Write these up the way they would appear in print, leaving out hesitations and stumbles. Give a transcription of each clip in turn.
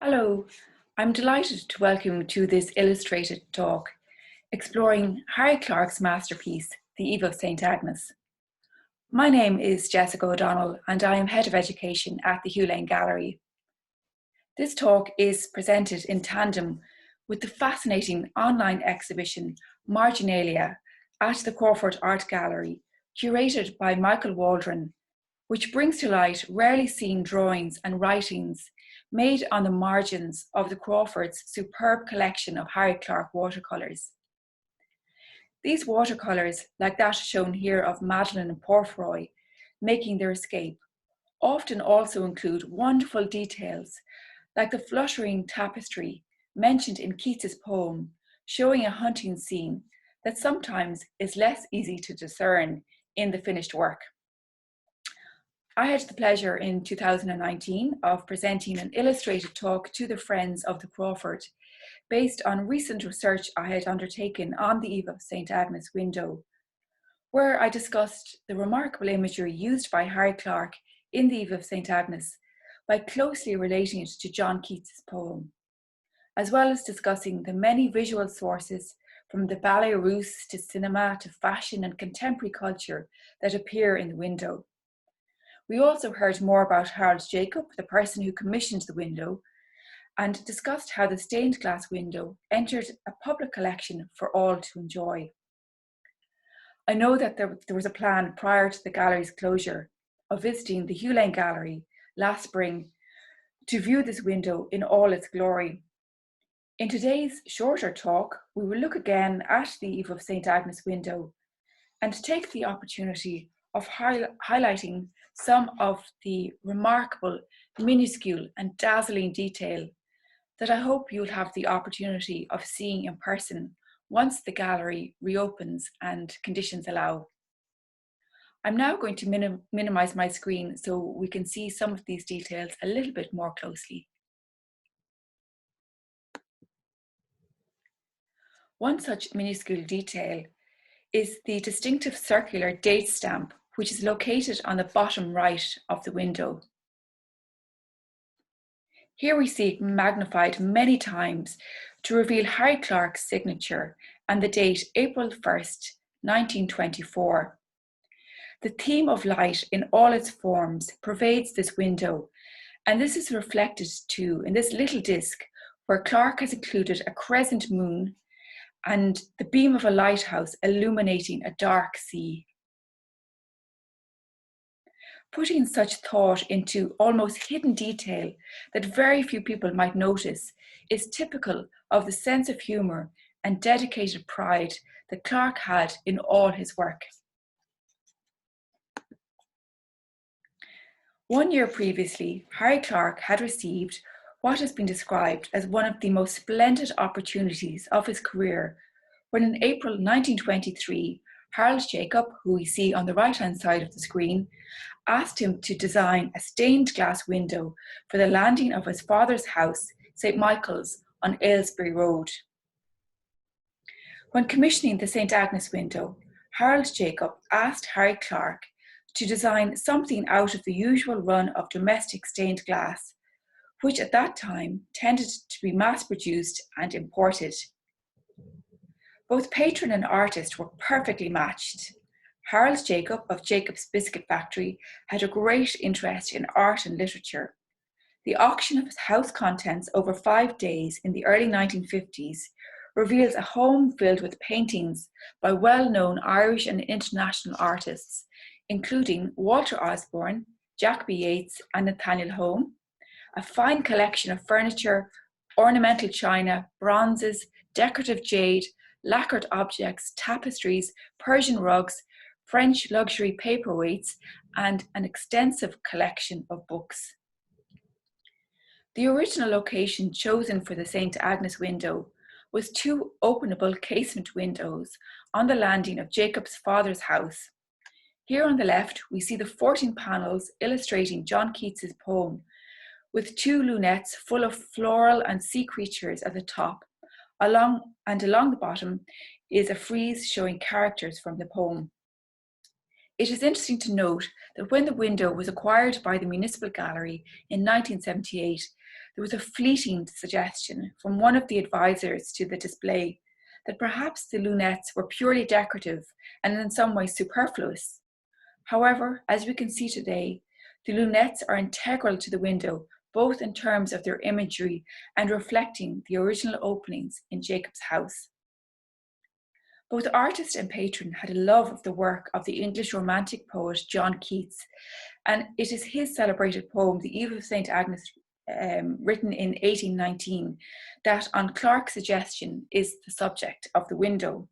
Hello, I'm delighted to welcome you to this illustrated talk exploring Harry Clarke's masterpiece, The Eve of St. Agnes. My name is Jessica O'Donnell and I am Head of Education at the Hugh Lane Gallery. This talk is presented in tandem with the fascinating online exhibition Marginilia at the Crawford Art Gallery, curated by Michael Waldron, which brings to light rarely seen drawings and writings made on the margins of the Crawford's superb collection of Harry Clarke watercolours. These watercolours, like that shown here of Madeline and Porphyroy, making their escape, often also include wonderful details, like the fluttering tapestry mentioned in Keats's poem, showing a hunting scene that sometimes is less easy to discern in the finished work. I had the pleasure in 2019 of presenting an illustrated talk to the Friends of the Crawford, based on recent research I had undertaken on the Eve of St. Agnes window, where I discussed the remarkable imagery used by Harry Clarke in the Eve of St. Agnes by closely relating it to John Keats's poem, as well as discussing the many visual sources from the ballet russe to cinema to fashion and contemporary culture that appear in the window. We also heard more about Harold Jacob, the person who commissioned the window, and discussed how the stained glass window entered a public collection for all to enjoy. I know that there was a plan prior to the gallery's closure of visiting the Hugh Lane Gallery last spring to view this window in all its glory. In today's shorter talk, we will look again at the Eve of St. Agnes window and take the opportunity of highlighting some of the remarkable, minuscule and dazzling detail that I hope you'll have the opportunity of seeing in person once the gallery reopens and conditions allow. I'm now going to minimize my screen so we can see some of these details a little bit more closely. One such minuscule detail is the distinctive circular date stamp, which is located on the bottom right of the window. Here we see it magnified many times to reveal Harry Clarke's signature and the date April 1st, 1924. The theme of light in all its forms pervades this window, and this is reflected too in this little disc where Clarke has included a crescent moon and the beam of a lighthouse illuminating a dark sea. Putting such thought into almost hidden detail that very few people might notice is typical of the sense of humour and dedicated pride that Clarke had in all his work. 1 year previously, Harry Clarke had received what has been described as one of the most splendid opportunities of his career, when in April 1923, Harold Jacob, who we see on the right-hand side of the screen, asked him to design a stained glass window for the landing of his father's house, St. Michael's, on Aylesbury Road. When commissioning the St. Agnes window, Harold Jacob asked Harry Clarke to design something out of the usual run of domestic stained glass, which at that time tended to be mass-produced and imported. Both patron and artist were perfectly matched. Harold Jacob of Jacob's Biscuit Factory had a great interest in art and literature. The auction of his house contents over 5 days in the early 1950s reveals a home filled with paintings by well-known Irish and international artists, including Walter Osborne, Jack B. Yeats, and Nathaniel Home, a fine collection of furniture, ornamental china, bronzes, decorative jade, lacquered objects, tapestries, Persian rugs, French luxury paperweights, and an extensive collection of books. The original location chosen for the St. Agnes window was 2 openable casement windows on the landing of Jacob's father's house. Here on the left, we see the 14 panels illustrating John Keats's poem, with 2 lunettes full of floral and sea creatures at the top. Along the bottom is a frieze showing characters from the poem. It is interesting to note that when the window was acquired by the Municipal Gallery in 1978, there was a fleeting suggestion from one of the advisors to the display that perhaps the lunettes were purely decorative and in some way superfluous. However, as we can see today, the lunettes are integral to the window, both in terms of their imagery and reflecting the original openings in Jacob's house. Both artist and patron had a love of the work of the English Romantic poet John Keats, and it is his celebrated poem, The Eve of St. Agnes, written in 1819, that on Clark's suggestion is the subject of the window.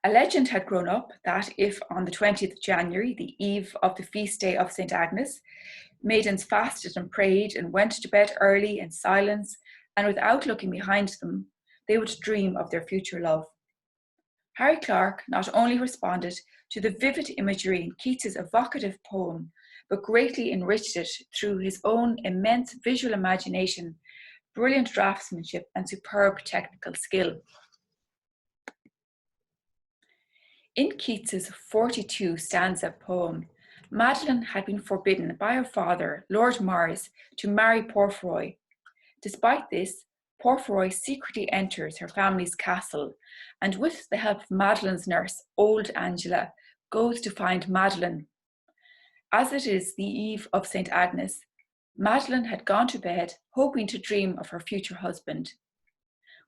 A legend had grown up that if on the 20th of January, the eve of the feast day of St. Agnes, maidens fasted and prayed and went to bed early in silence and without looking behind them, they would dream of their future love. Harry Clark not only responded to the vivid imagery in Keats's evocative poem, but greatly enriched it through his own immense visual imagination, brilliant draftsmanship, and superb technical skill. In Keats's 42-stanza poem, Madeline had been forbidden by her father, Lord Morris, to marry Porphyroy. Despite this, Porphyroy secretly enters her family's castle and with the help of Madeline's nurse, old Angela, goes to find Madeline. As it is the eve of St. Agnes, Madeline had gone to bed hoping to dream of her future husband.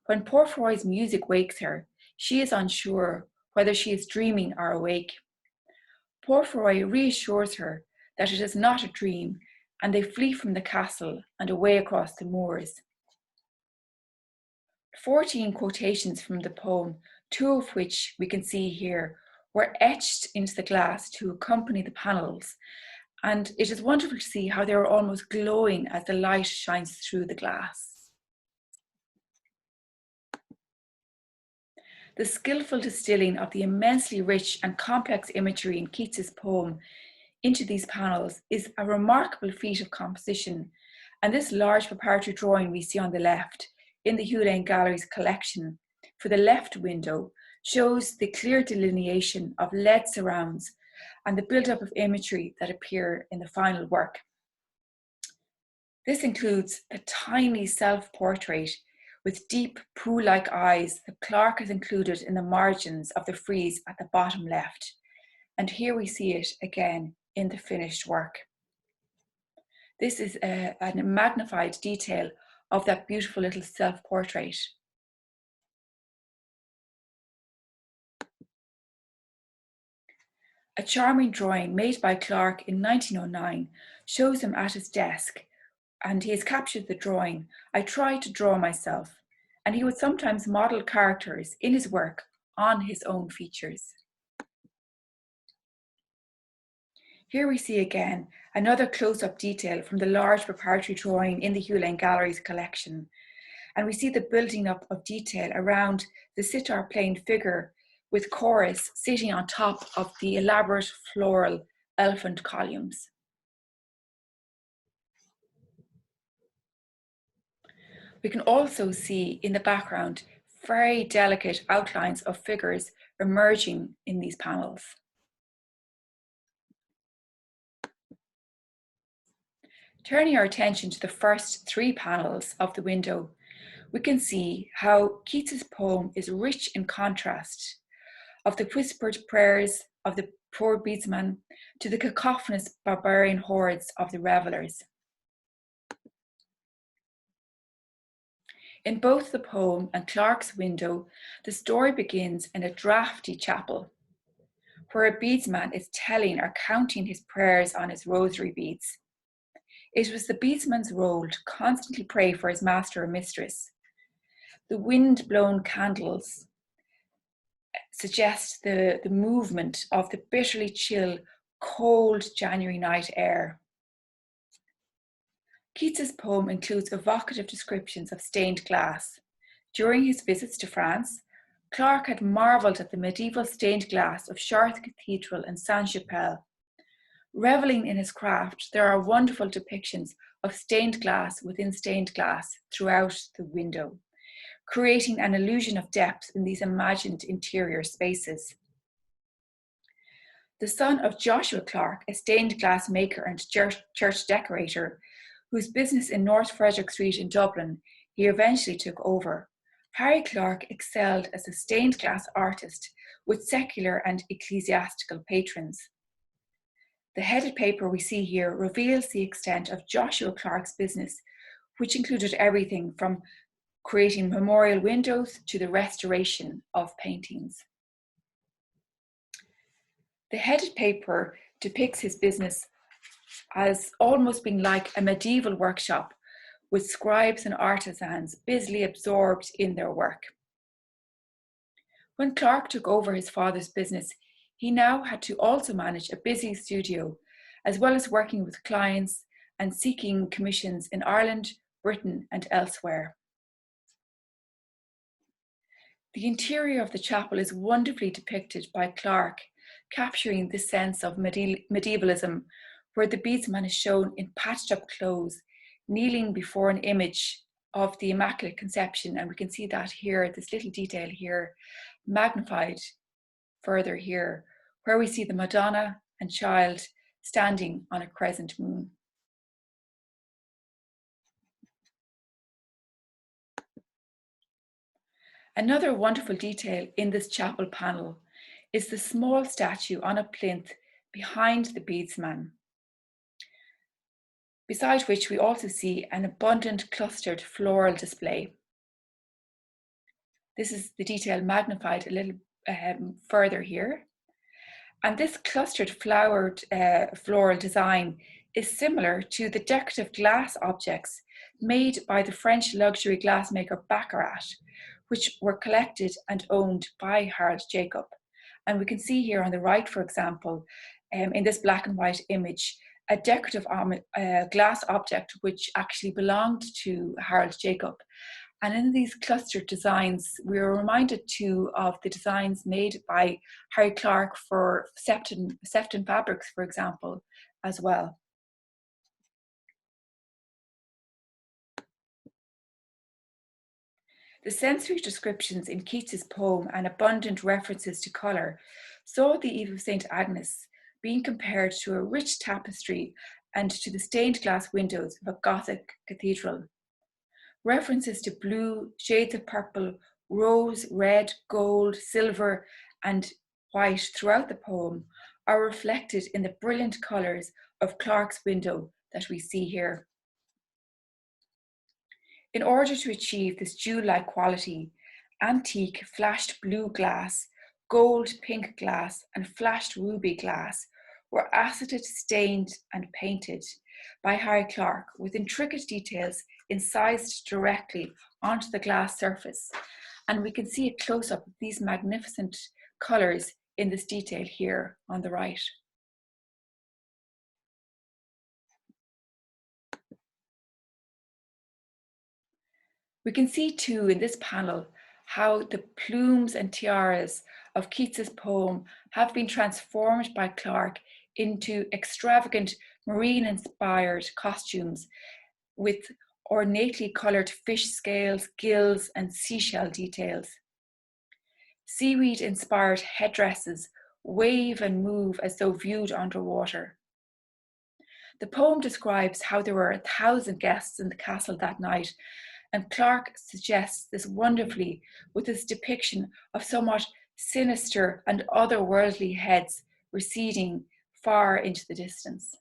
When Porphyroy's music wakes her, she is unsure whether she is dreaming or awake. Porphyroy reassures her that it is not a dream, and they flee from the castle and away across the moors. 14 quotations from the poem, 2 of which we can see here, were etched into the glass to accompany the panels, and it is wonderful to see how they are almost glowing as the light shines through the glass. The skillful distilling of the immensely rich and complex imagery in Keats's poem into these panels is a remarkable feat of composition, and this large preparatory drawing we see on the left in the Hugh Lane Gallery's collection for the left window shows the clear delineation of lead surrounds and the build-up of imagery that appear in the final work. This includes a tiny self-portrait with deep pool-like eyes that Clark has included in the margins of the frieze at the bottom left. And here we see it again in the finished work. This is a magnified detail of that beautiful little self-portrait. A charming drawing made by Clark in 1909 shows him at his desk, and he has captured the drawing. I tried to draw myself, and he would sometimes model characters in his work on his own features. Here we see again another close-up detail from the large preparatory drawing in the Hugh Lane Gallery's collection. And we see the building up of detail around the sitar-planed figure with chorus sitting on top of the elaborate floral elephant columns. We can also see in the background very delicate outlines of figures emerging in these panels. Turning our attention to the first 3 panels of the window, we can see how Keats's poem is rich in contrast of the whispered prayers of the poor beadsman to the cacophonous barbarian hordes of the revelers. In both the poem and Clark's window, the story begins in a drafty chapel, where a beadsman is telling or counting his prayers on his rosary beads. It was the beadsman's role to constantly pray for his master or mistress. The wind-blown candles suggest the movement of the bitterly chill, cold January night air. Keats's poem includes evocative descriptions of stained glass. During his visits to France, Clark had marvelled at the medieval stained glass of Chartres Cathedral and Sainte-Chapelle. Reveling in his craft, there are wonderful depictions of stained glass within stained glass throughout the window, creating an illusion of depth in these imagined interior spaces. The son of Joshua Clark, a stained glass maker and church decorator, whose business in North Frederick Street in Dublin he eventually took over, Harry Clark excelled as a stained glass artist with secular and ecclesiastical patrons. The headed paper we see here reveals the extent of Joshua Clark's business, which included everything from creating memorial windows to the restoration of paintings. The headed paper depicts his business as almost being like a medieval workshop, with scribes and artisans busily absorbed in their work. When Clark took over his father's business, he now had to also manage a busy studio, as well as working with clients and seeking commissions in Ireland, Britain, and elsewhere. The interior of the chapel is wonderfully depicted by Clark, capturing this sense of medievalism, where the beadsman is shown in patched up clothes, kneeling before an image of the Immaculate Conception. And we can see that here, this little detail here, magnified further here, where we see the Madonna and Child standing on a crescent moon. Another wonderful detail in this chapel panel is the small statue on a plinth behind the beadsman, beside which we also see an abundant clustered floral display. This is the detail magnified a little further here. And this clustered flowered floral design is similar to the decorative glass objects made by the French luxury glassmaker Baccarat, which were collected and owned by Harold Jacob. And we can see here on the right, for example, in this black and white image, a decorative glass object which actually belonged to Harold Jacob. And in these clustered designs, we are reminded too of the designs made by Harry Clark for Sefton fabrics, for example, as well. The sensory descriptions in Keats's poem and abundant references to colour saw the Eve of St. Agnes being compared to a rich tapestry and to the stained glass windows of a Gothic cathedral. References to blue, shades of purple, rose, red, gold, silver, and white throughout the poem are reflected in the brilliant colours of Clark's window that we see here. In order to achieve this jewel-like quality, antique flashed blue glass, gold pink glass, and flashed ruby glass were acetted, stained, and painted by Harry Clark with intricate details incised directly onto the glass surface. And we can see a close-up of these magnificent colours in this detail here on the right. We can see too in this panel how the plumes and tiaras of Keats's poem have been transformed by Clark into extravagant marine-inspired costumes with ornately coloured fish scales, gills, and seashell details. Seaweed-inspired headdresses wave and move as though viewed underwater. The poem describes how there were 1,000 guests in the castle that night, and Clark suggests this wonderfully with his depiction of somewhat sinister and otherworldly heads receding far into the distance.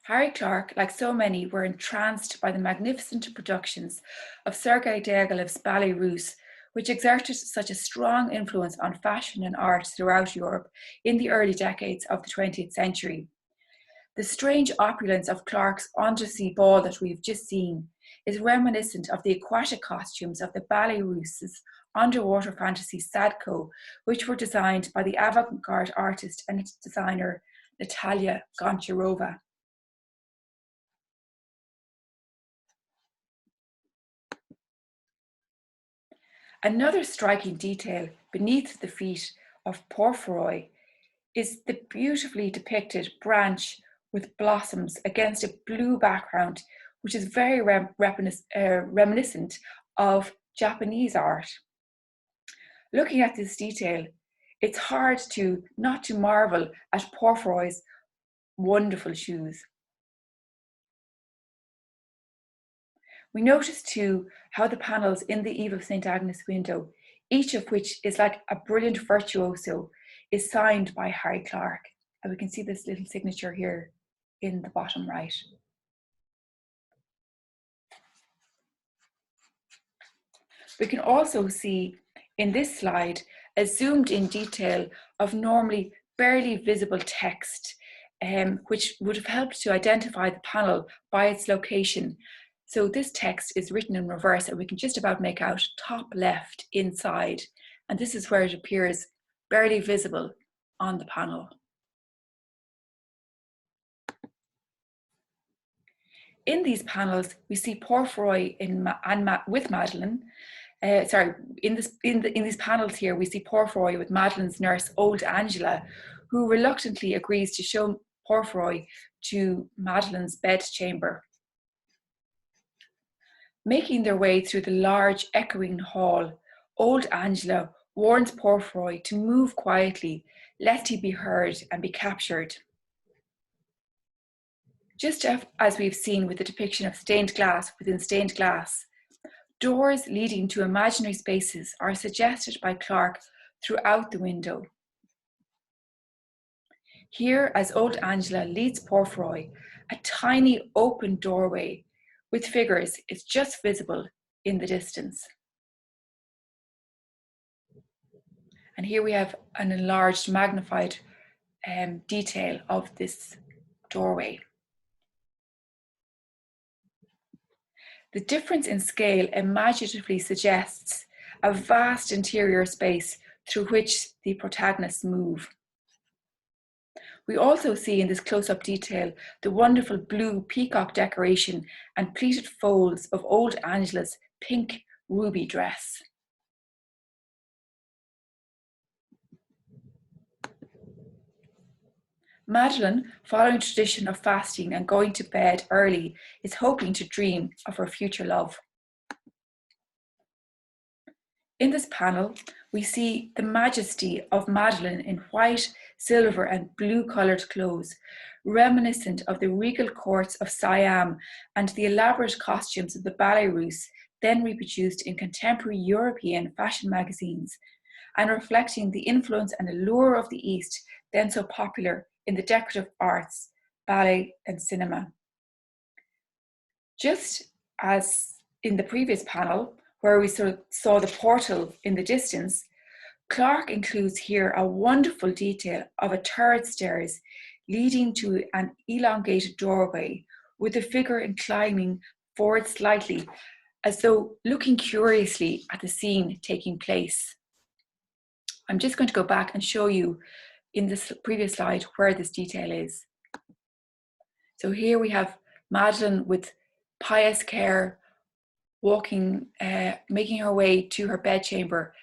Harry Clark, like so many, were entranced by the magnificent productions of Sergei Diaghilev's Ballet Russe, which exerted such a strong influence on fashion and art throughout Europe in the early decades of the 20th century. The strange opulence of Clark's undersea ball that we've just seen is reminiscent of the aquatic costumes of the Ballet Russe's underwater fantasy Sadko, which were designed by the avant-garde artist and designer Natalia Goncharova. Another striking detail beneath the feet of Porphyroy is the beautifully depicted branch with blossoms against a blue background, which is very reminiscent of Japanese art. Looking at this detail, it's hard not to marvel at Porphyro's wonderful shoes. We notice too how the panels in the Eve of St. Agnes window, each of which is like a brilliant virtuoso, is signed by Harry Clarke. And we can see this little signature here in the bottom right. We can also see in this slide a zoomed in detail of normally barely visible text, which would have helped to identify the panel by its location. So this text is written in reverse and we can just about make out top left inside. And this is where it appears barely visible on the panel. In these panels, we see Porphyro with Madeline. In these panels here, we see Porphyro with Madeline's nurse, old Angela, who reluctantly agrees to show Porphyro to Madeline's bedchamber. Making their way through the large, echoing hall, old Angela warns Porphyro to move quietly, lest he be heard and be captured. Just as we've seen with the depiction of stained glass within stained glass, doors leading to imaginary spaces are suggested by Clarke throughout the window. Here, as old Angela leads Porphyro, a tiny open doorway with figures is just visible in the distance. And here we have an enlarged, magnified detail of this doorway. The difference in scale imaginatively suggests a vast interior space through which the protagonists move. We also see in this close-up detail the wonderful blue peacock decoration and pleated folds of old Angela's pink ruby dress. Madeline, following tradition of fasting and going to bed early, is hoping to dream of her future love. In this panel, we see the majesty of Madeline in white, silver and blue-coloured clothes, reminiscent of the regal courts of Siam and the elaborate costumes of the ballet russe, then reproduced in contemporary European fashion magazines, and reflecting the influence and allure of the East, then so popular in the decorative arts, ballet and cinema. Just as in the previous panel, where we saw the portal in the distance, Clarke includes here a wonderful detail of a turret stairs leading to an elongated doorway with the figure inclining forward slightly, as though looking curiously at the scene taking place. I'm just going to go back and show you in this previous slide where this detail is. So here we have Madeline with pious care walking, making her way to her bedchamber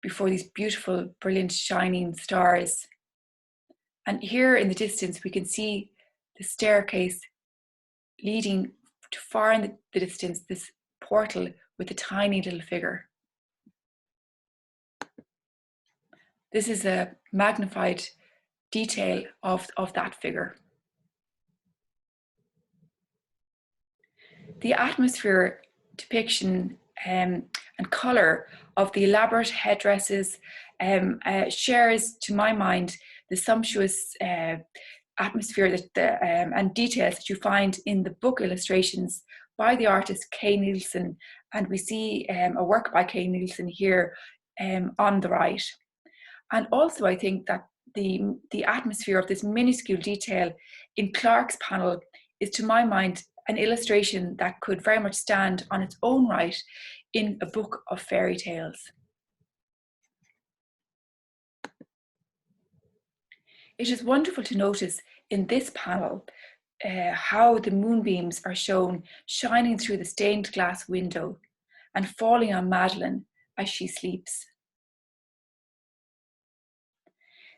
before these beautiful, brilliant, shining stars. And here in the distance, we can see the staircase leading to far in the distance, this portal with a tiny little figure. This is a magnified detail of that figure. The atmosphere, depiction and colour of the elaborate headdresses shares, to my mind, the sumptuous atmosphere and details that you find in the book illustrations by the artist Kay Nielsen, and we see a work by Kay Nielsen here on the right. And also I think that the atmosphere of this minuscule detail in Clarke's panel is, to my mind, an illustration that could very much stand on its own right in a book of fairy tales. It is wonderful to notice in this panel how the moonbeams are shown shining through the stained glass window and falling on Madeline as she sleeps.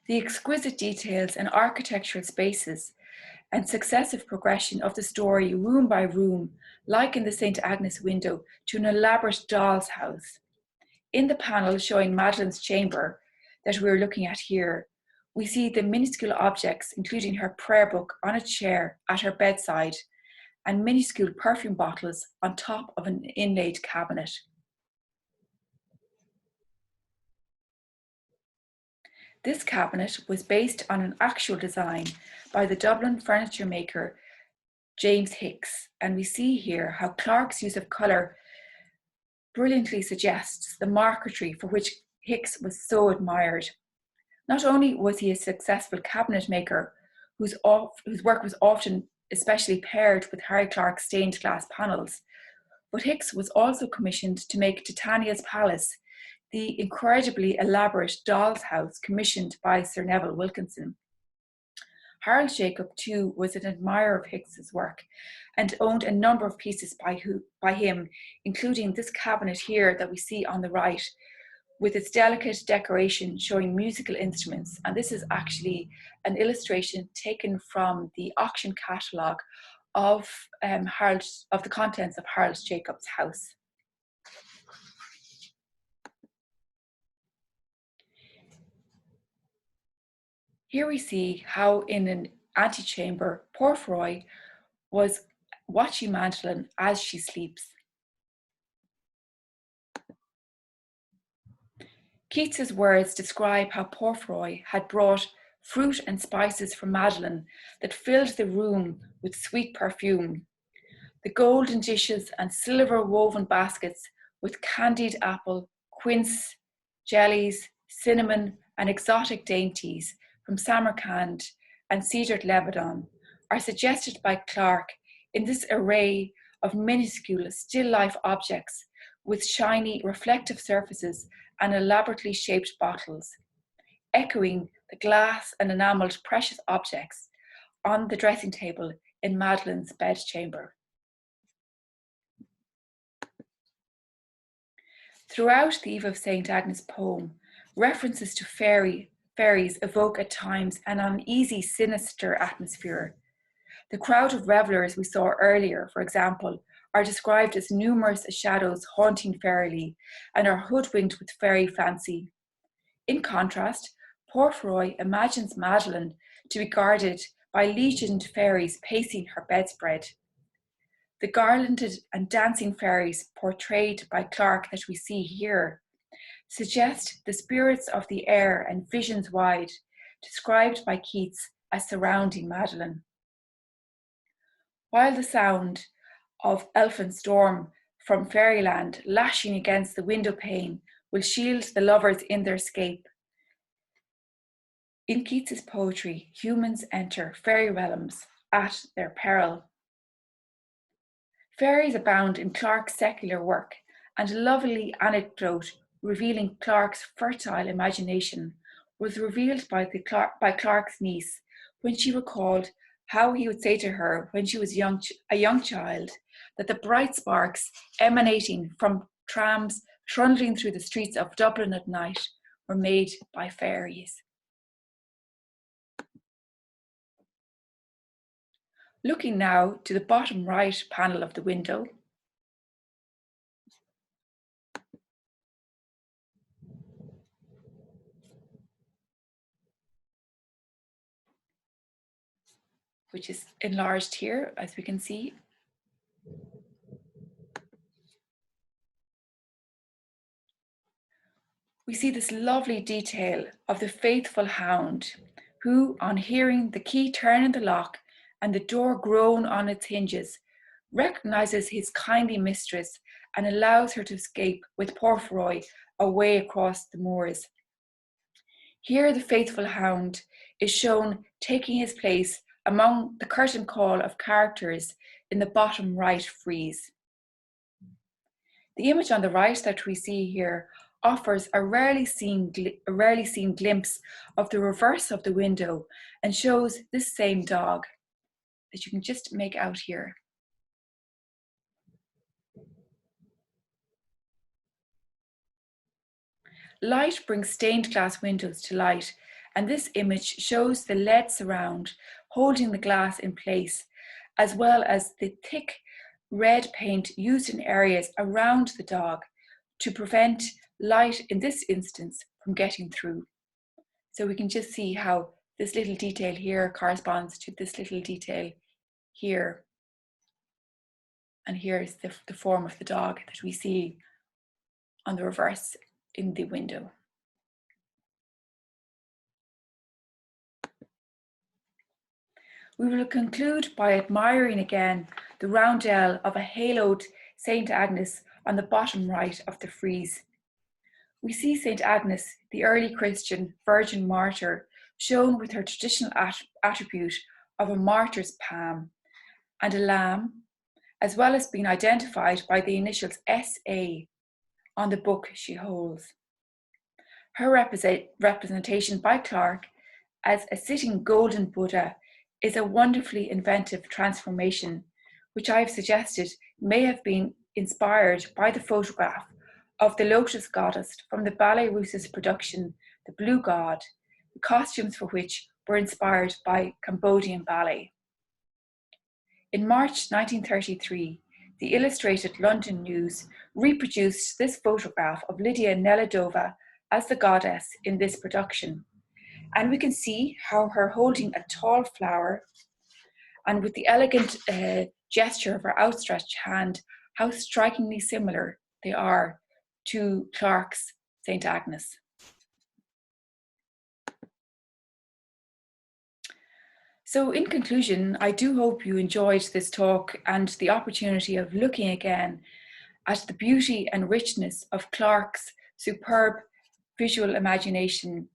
The exquisite details and architectural spaces and successive progression of the story room by room, like in the St. Agnes window, to an elaborate doll's house. In the panel showing Madeline's chamber that we're looking at here, we see the minuscule objects, including her prayer book on a chair at her bedside, and minuscule perfume bottles on top of an inlaid cabinet. This cabinet was based on an actual design by the Dublin furniture maker James Hicks, and we see here how Clark's use of colour brilliantly suggests the marquetry for which Hicks was so admired. Not only was he a successful cabinet maker, whose work was often especially paired with Harry Clark's stained glass panels, but Hicks was also commissioned to make Titania's Palace, the incredibly elaborate doll's house commissioned by Sir Neville Wilkinson. Harold Jacob, too, was an admirer of Hicks's work and owned a number of pieces by him, including this cabinet here that we see on the right, with its delicate decoration showing musical instruments. And this is actually an illustration taken from the auction catalogue of the contents of Harold Jacob's house. Here we see how in an antechamber, Porphyroy was watching Madeline as she sleeps. Keats's words describe how Porphyroy had brought fruit and spices for Madeline that filled the room with sweet perfume. The golden dishes and silver woven baskets with candied apple, quince, jellies, cinnamon, and exotic dainties from Samarkand and cedared Lebanon are suggested by Clark in this array of minuscule still life objects with shiny reflective surfaces and elaborately shaped bottles, echoing the glass and enamelled precious objects on the dressing table in Madeline's bedchamber. Throughout the Eve of St. Agnes poem, references to fairies evoke at times an uneasy, sinister atmosphere. The crowd of revellers we saw earlier, for example, are described as numerous as shadows haunting Fairylea and are hoodwinked with fairy fancy. In contrast, Porphyroy imagines Madeline to be guarded by legioned fairies pacing her bedspread. The garlanded and dancing fairies portrayed by Clark that we see here suggest the spirits of the air and visions wide, described by Keats as surrounding Madeline. While the sound of elfin storm from fairyland lashing against the window pane will shield the lovers in their escape, in Keats's poetry, humans enter fairy realms at their peril. Fairies abound in Clark's secular work, and a lovely anecdote revealing Clark's fertile imagination was revealed by Clark's niece when she recalled how he would say to her when she was a young child that the bright sparks emanating from trams trundling through the streets of Dublin at night were made by fairies. Looking now to the bottom right panel of the window, which is enlarged here, as we can see. We see this lovely detail of the faithful hound who, on hearing the key turn in the lock and the door groan on its hinges, recognizes his kindly mistress and allows her to escape with Porphyroy away across the moors. Here the faithful hound is shown taking his place among the curtain call of characters in the bottom right frieze. The image on the right that we see here offers a rarely seen glimpse of the reverse of the window and shows this same dog that you can just make out here. Light brings stained glass windows to light, and this image shows the lead surround holding the glass in place, as well as the thick red paint used in areas around the dog to prevent light, in this instance, from getting through. So we can just see how this little detail here corresponds to this little detail here. And here is the form of the dog that we see on the reverse in the window. We will conclude by admiring again the roundel of a haloed St. Agnes on the bottom right of the frieze. We see St. Agnes, the early Christian virgin martyr, shown with her traditional attribute of a martyr's palm and a lamb, as well as being identified by the initials SA on the book she holds. Her representation by Clarke as a sitting golden Buddha is a wonderfully inventive transformation, which I've suggested may have been inspired by the photograph of the Lotus Goddess from the Ballet Russ's production, The Blue God, the costumes for which were inspired by Cambodian ballet. In March 1933, the Illustrated London News reproduced this photograph of Lydia Neladova as the goddess in this production. And we can see how her holding a tall flower and with the elegant gesture of her outstretched hand, how strikingly similar they are to Clarke's St. Agnes. So in conclusion, I do hope you enjoyed this talk and the opportunity of looking again at the beauty and richness of Clarke's superb visual imagination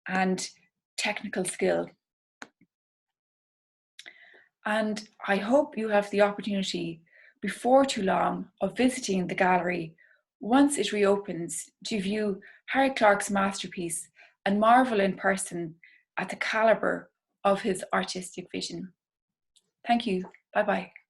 and technical skill. And I hope you have the opportunity before too long of visiting the gallery once it reopens to view Harry Clarke's masterpiece and marvel in person at the calibre of his artistic vision. Thank you. Bye-bye.